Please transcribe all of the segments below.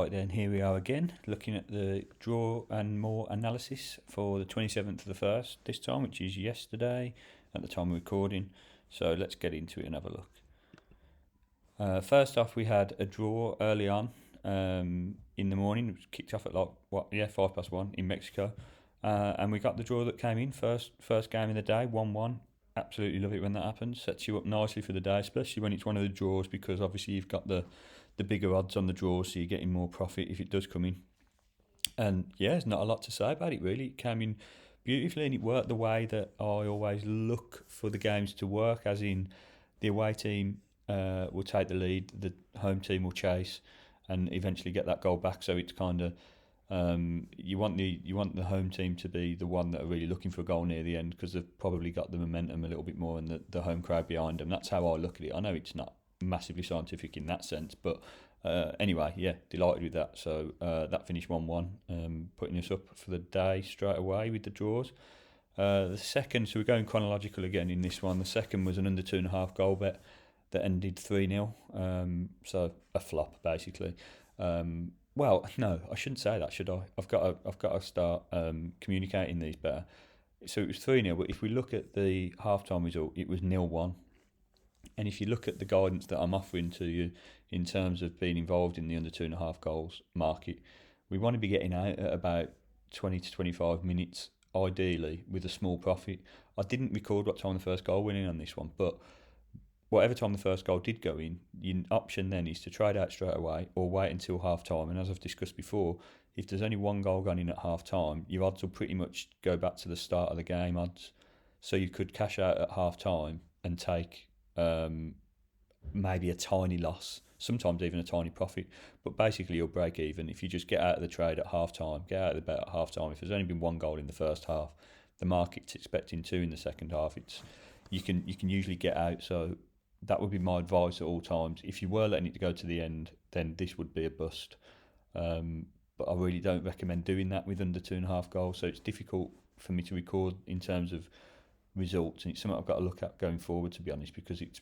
Right then, here we are again, looking at the draw and more analysis for the 27th of the 1st this time, which is yesterday at the time of recording. So let's get into it and have a look. First off, we had a draw early on in the morning. It was kicked off at 1:05 in Mexico. And we got the draw that came in, first game of the day, 1-1. Absolutely love it when that happens. Sets you up nicely for the day, especially when it's one of the draws, because obviously you've got the bigger odds on the draw, so you're getting more profit if it does come in. And yeah, there's not a lot to say about it really. It came in beautifully and it worked the way that I always look for the games to work, as in the away team will take the lead, the home team will chase and eventually get that goal back. So it's kind of you want the home team to be the one that are really looking for a goal near the end, because they've probably got the momentum a little bit more and the home crowd behind them. That's how I look at it. I know it's not massively scientific in that sense, but anyway, yeah, delighted with that. So that finished 1-1, putting us up for the day straight away with the draws. The second, so we're going chronological again in this one. The second was an under 2.5 goal bet that ended 3-0. So a flop basically. Well, no, I shouldn't say that, should I? I've got to start communicating these better. So it was 3-0, but if we look at the half-time result, it was 0-1. And if you look at the guidance that I'm offering to you in terms of being involved in the under 2.5 goals market, we want to be getting out at about 20 to 25 minutes, ideally, with a small profit. I didn't record what time the first goal went in on this one, but whatever time the first goal did go in, your option then is to trade out straight away or wait until half time. And as I've discussed before, if there's only one goal gone in at half time, your odds will pretty much go back to the start of the game odds. So you could cash out at half time and take maybe a tiny loss, sometimes even a tiny profit, but basically you'll break even if you just get out of the trade at half time, get out of the bet at half time. If there's only been one goal in the first half, the market's expecting two in the second half. You can usually get out. So that would be my advice at all times. If you were letting it go to the end, then this would be a bust. But I really don't recommend doing that with under 2.5 goals. So it's difficult for me to record in terms of results, and it's something I've got to look at going forward, to be honest, because it's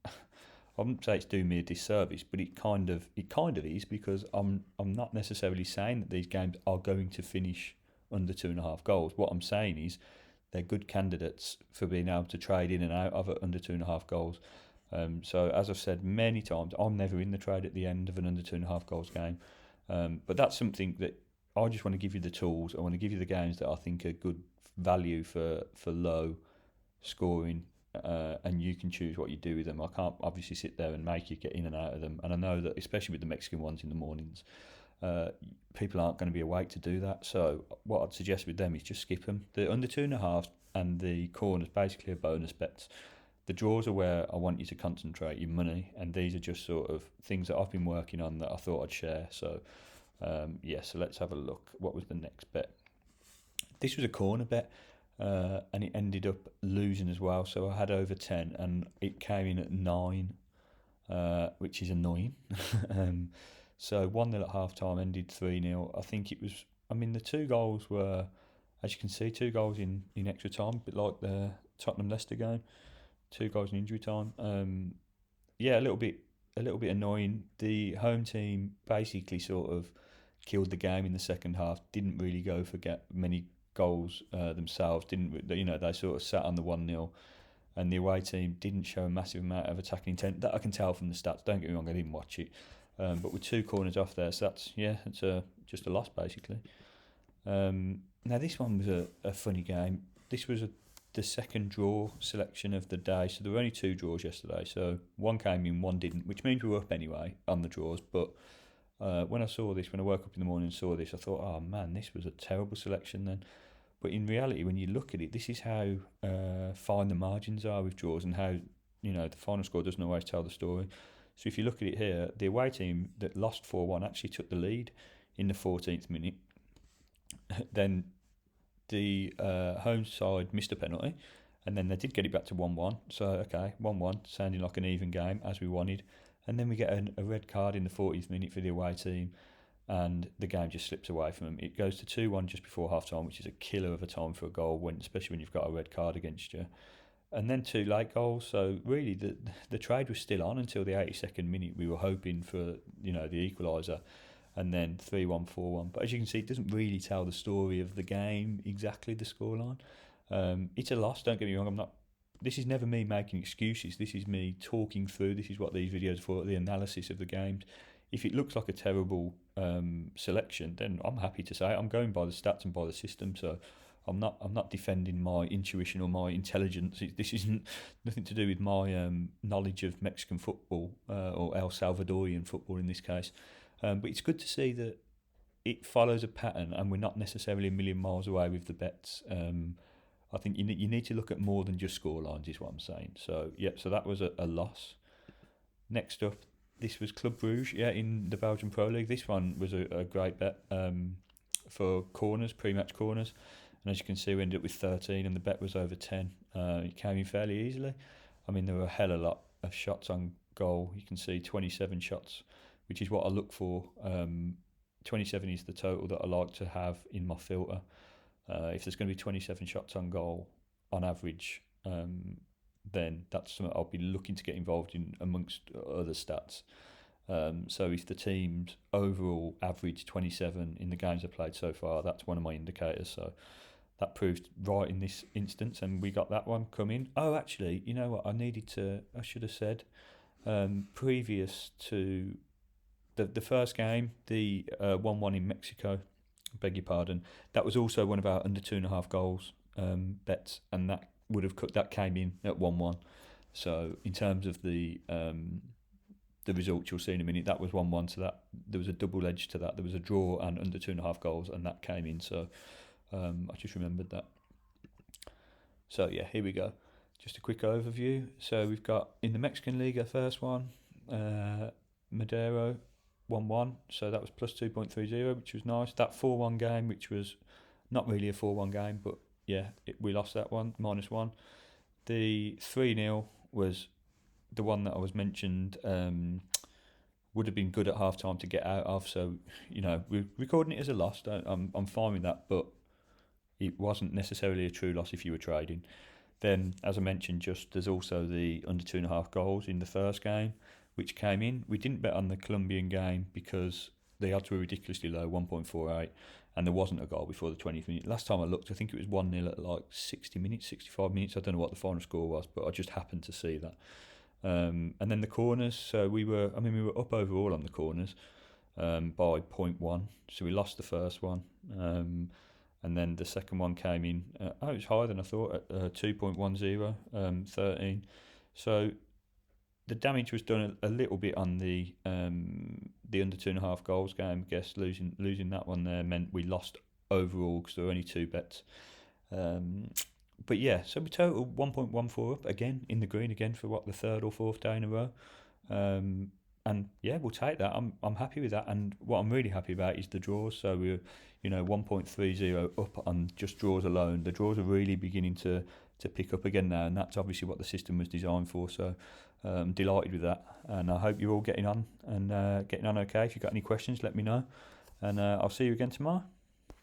I wouldn't say it's doing me a disservice, but it kind of is, because I'm not necessarily saying that these games are going to finish under 2.5 goals. What I'm saying is they're good candidates for being able to trade in and out of it under 2.5 goals. So as I've said many times, I'm never in the trade at the end of an under 2.5 goals game. But that's something that I just want to give you the tools. I want to give you the games that I think are good value for low scoring, and you can choose what you do with them. I can't obviously sit there and make you get in and out of them, and I know that especially with the Mexican ones in the mornings, people aren't going to be awake to do that. So what I'd suggest with them is just skip them. The under 2.5 and the corners basically are bonus bets. The draws are where I want you to concentrate your money, and these are just sort of things that I've been working on that I thought I'd share. So so let's have a look. What was the next bet? This was a corner bet, and it ended up losing as well. So I had over 10 and it came in at 9, which is annoying. So 1-0 at half time, ended 3-0. I think it was, the two goals were, as you can see, two goals in extra time, a bit like the Tottenham-Leicester game, 2 goals in injury time. A little bit annoying. The home team basically sort of killed the game in the second half, didn't really go for many goals themselves, they sort of sat on the 1-0, and the away team didn't show a massive amount of attacking intent. That I can tell from the stats, don't get me wrong, I didn't watch it, but with 2 corners off there, so that's just a loss basically. Now this one was a funny game. This was the second draw selection of the day, so there were only 2 draws yesterday, so one came in, one didn't, which means we were up anyway on the draws. But when I woke up in the morning and saw this, I thought, oh man, this was a terrible selection then. But in reality, when you look at it, this is how fine the margins are with draws, and how the final score doesn't always tell the story. So if you look at it here, the away team that lost 4-1 actually took the lead in the 14th minute. Then the home side missed a penalty, and then they did get it back to 1-1. So okay, 1-1, sounding like an even game as we wanted. And then we get a red card in the 40th minute for the away team, and the game just slips away from them. It goes to 2-1 just before half time, which is a killer of a time for a goal, especially when you've got a red card against you. And then 2 late goals. So really, the trade was still on until the 82nd minute. We were hoping for the equaliser, and then 3-1, 4-1. But as you can see, it doesn't really tell the story of the game exactly, the scoreline. It's a loss, don't get me wrong. This is never me making excuses. This is me talking through. This is what these videos are for, the analysis of the games. If it looks like a terrible selection, then I'm happy to say it. I'm going by the stats and by the system. So I'm not defending my intuition or my intelligence. This isn't nothing to do with my knowledge of Mexican football or El Salvadorian football in this case. But it's good to see that it follows a pattern, and we're not necessarily a million miles away with the bets. I think you need to look at more than just score lines, is what I'm saying. So yeah, so that was a loss. Next up, this was Club Brugge, in the Belgian Pro League. This one was a great bet for corners, pre-match corners. And as you can see, we ended up with 13, and the bet was over 10. It came in fairly easily. I mean, there were a hell of a lot of shots on goal. You can see 27 shots, which is what I look for. 27 is the total that I like to have in my filter. If there's going to be 27 shots on goal on average, then that's something I'll be looking to get involved in amongst other stats. So if the team's overall average 27 in the games I've played so far, that's one of my indicators. So that proved right in this instance, and we got that one come in. Oh, actually, you know what? I should have said previous to the first game, the 1-1 in Mexico, beg your pardon, that was also one of our under 2.5 goals bets, and that came in at 1-1. So in terms of the results you'll see in a minute, that was 1-1. So that there was a double edge to that. There was a draw and under 2.5 goals, and that came in. So I just remembered that. So yeah, here we go. Just a quick overview. So we've got in the Mexican League, our first one, Madero 1-1. So that was plus 2.30, which was nice. That 4-1 game, which was not really a 4-1 game, but yeah, we lost that one, -1. The 3-0 was the one that I was mentioned would have been good at half time to get out of. So, we're recording it as a loss. I'm fine with that, but it wasn't necessarily a true loss if you were trading. Then, as I mentioned, there's also the under 2.5 goals in the first game, which came in. We didn't bet on the Colombian game because the odds were ridiculously low, 1.48, and there wasn't a goal before the 20th minute. Last time I looked, I think it was 1-0 at like 60 minutes, 65 minutes. I don't know what the final score was, but I just happened to see that. And then the corners. So we were up overall on the corners by 0.1. So we lost the first one. And then the second one came in. It was higher than I thought at 2.10, 13. So the damage was done a little bit on the under 2.5 goals game. I guess losing that one there meant we lost overall because there were only 2 bets. But yeah, so we total 1.14 up again in the green again for the 3rd or 4th day in a row. And yeah, we'll take that. I'm happy with that. And what I'm really happy about is the draws. So we're 1.30 up on just draws alone. The draws are really beginning to pick up again now, and that's obviously what the system was designed for. So I'm delighted with that, and I hope you're all getting on okay. If you've got any questions, let me know, and I'll see you again tomorrow.